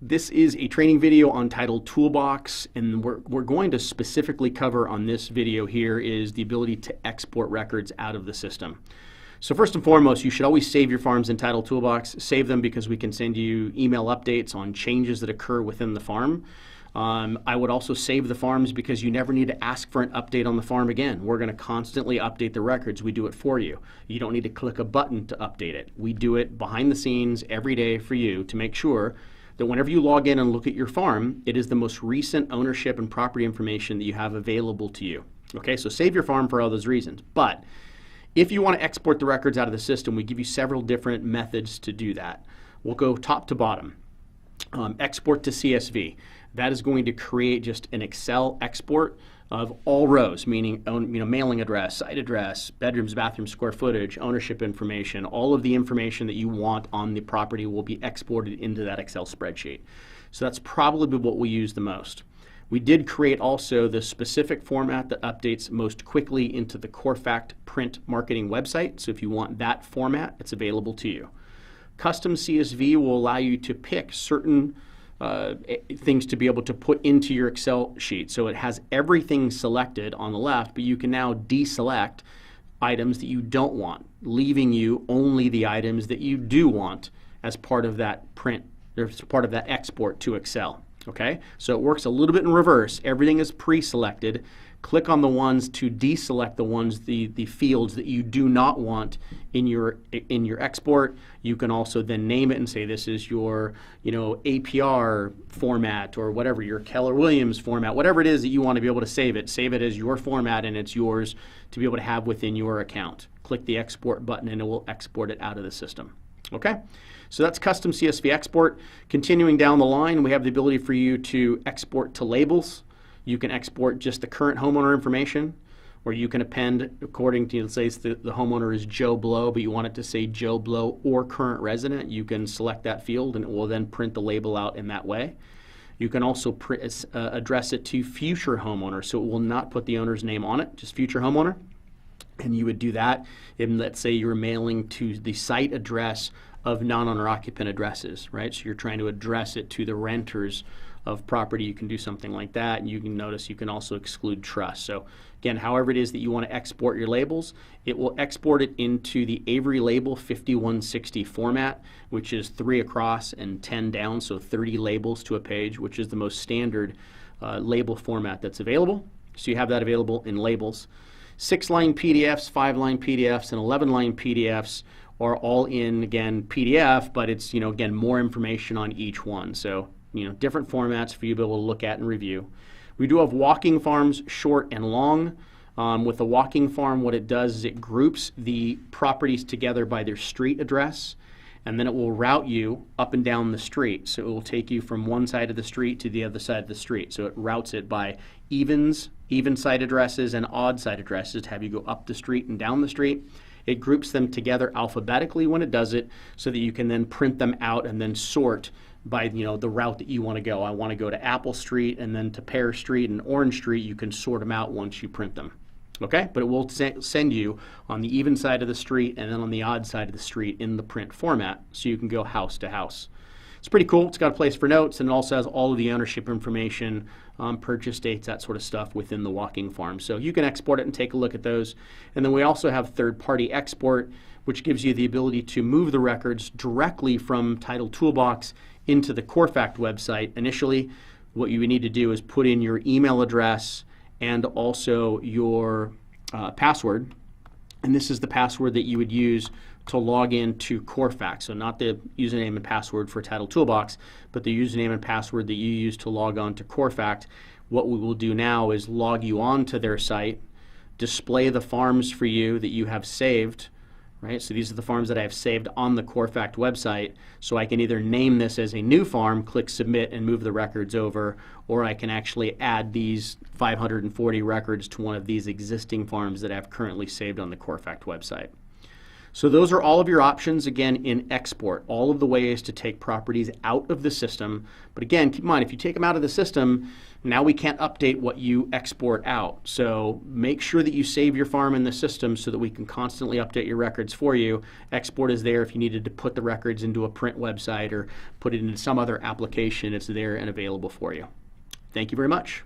This is a training video on Title Toolbox, and we're going to specifically cover on this video here is the ability to export records out of the system. So first and foremost, you should always save your farms in Title Toolbox. Save them because we can send you email updates on changes that occur within the farm. I would also save the farms because you never need to ask for an update on the farm again. We're going to constantly update the records. We do it for you. You don't need to click a button to update it. We do it behind the scenes every day for you to make sure that whenever you log in and look at your farm, it is the most recent ownership and property information that you have available to you. Okay, so save your farm for all those reasons. But if you want to export the records out of the system, we give you several different methods to do that. We'll go top to bottom. Export to CSV. That is going to create just an Excel export of all rows, meaning mailing address, site address, bedrooms, bathrooms, square footage, ownership information. All of the information that you want on the property will be exported into that Excel spreadsheet. So that's probably what we use the most. We did create also the specific format that updates most quickly into the CoreFact print marketing website. So if you want that format, it's available to you. Custom CSV will allow you to pick certain things to be able to put into your Excel sheet. So it has everything selected on the left, but you can now deselect items that you don't want, leaving you only the items that you do want as part of that print, or as part of that export to Excel. Okay, so it works a little bit in reverse. Everything is pre-selected. Click on the ones to deselect the ones, the fields that you do not want in your export. You can also then name it and say this is your APR format or whatever, your Keller Williams format, whatever it is that you want to be able to save it. Save it as your format and it's yours to be able to have within your account. Click the export button and it will export it out of the system. Okay, so that's custom CSV export. Continuing down the line, we have the ability for you to export to labels. You can export just the current homeowner information, or you can append according to, let's say the homeowner is Joe Blow, but you want it to say Joe Blow or current resident. You can select that field and it will then print the label out in that way. You can also address it to future homeowner, so it will not put the owner's name on it, just future homeowner. And you would do that if, let's say, you're mailing to the site address of non-owner occupant addresses, right? So you're trying to address it to the renters of property. You can do something like that, and you can notice you can also exclude trust. So again, however it is that you want to export your labels, it will export it into the Avery Label 5160 format, which is 3 across and 10 down, so 30 labels to a page, which is the most standard label format that's available. So you have that available in labels. 6-line PDFs, 5-line PDFs, and 11-line PDFs are all in, again, PDF, but it's, again, more information on each one. So, different formats for you to be able to look at and review. We do have walking farms, short and long. With a walking farm, what it does is it groups the properties together by their street address, and then it will route you up and down the street. So it will take you from one side of the street to the other side of the street. So it routes it by even side addresses and odd side addresses to have you go up the street and down the street. It groups them together alphabetically when it does it so that you can then print them out and then sort by the route that you want to go. I want to go to Apple Street and then to Pear Street and Orange Street. You can sort them out once you print them. Okay, but it will send you on the even side of the street and then on the odd side of the street in the print format, so you can go house to house. It's pretty cool. It's got a place for notes, and it also has all of the ownership information, purchase dates, that sort of stuff within the walking farm. So you can export it and take a look at those. And then we also have third-party export, which gives you the ability to move the records directly from Title Toolbox into the CoreFact website. Initially, what you would need to do is put in your email address and also your password. And this is the password that you would use to log in to CoreFact. So not the username and password for Title Toolbox, but the username and password that you use to log on to CoreFact. What we will do now is log you on to their site, display the farms for you that you have saved, right? So these are the farms that I have saved on the CoreFact website. So I can either name this as a new farm, click submit and move the records over, or I can actually add these 540 records to one of these existing farms that I've currently saved on the CoreFact website. So those are all of your options, again, in export, all of the ways to take properties out of the system. But again, keep in mind, if you take them out of the system, now we can't update what you export out. So make sure that you save your farm in the system so that we can constantly update your records for you. Export is there if you needed to put the records into a print website or put it into some other application. It's there and available for you. Thank you very much.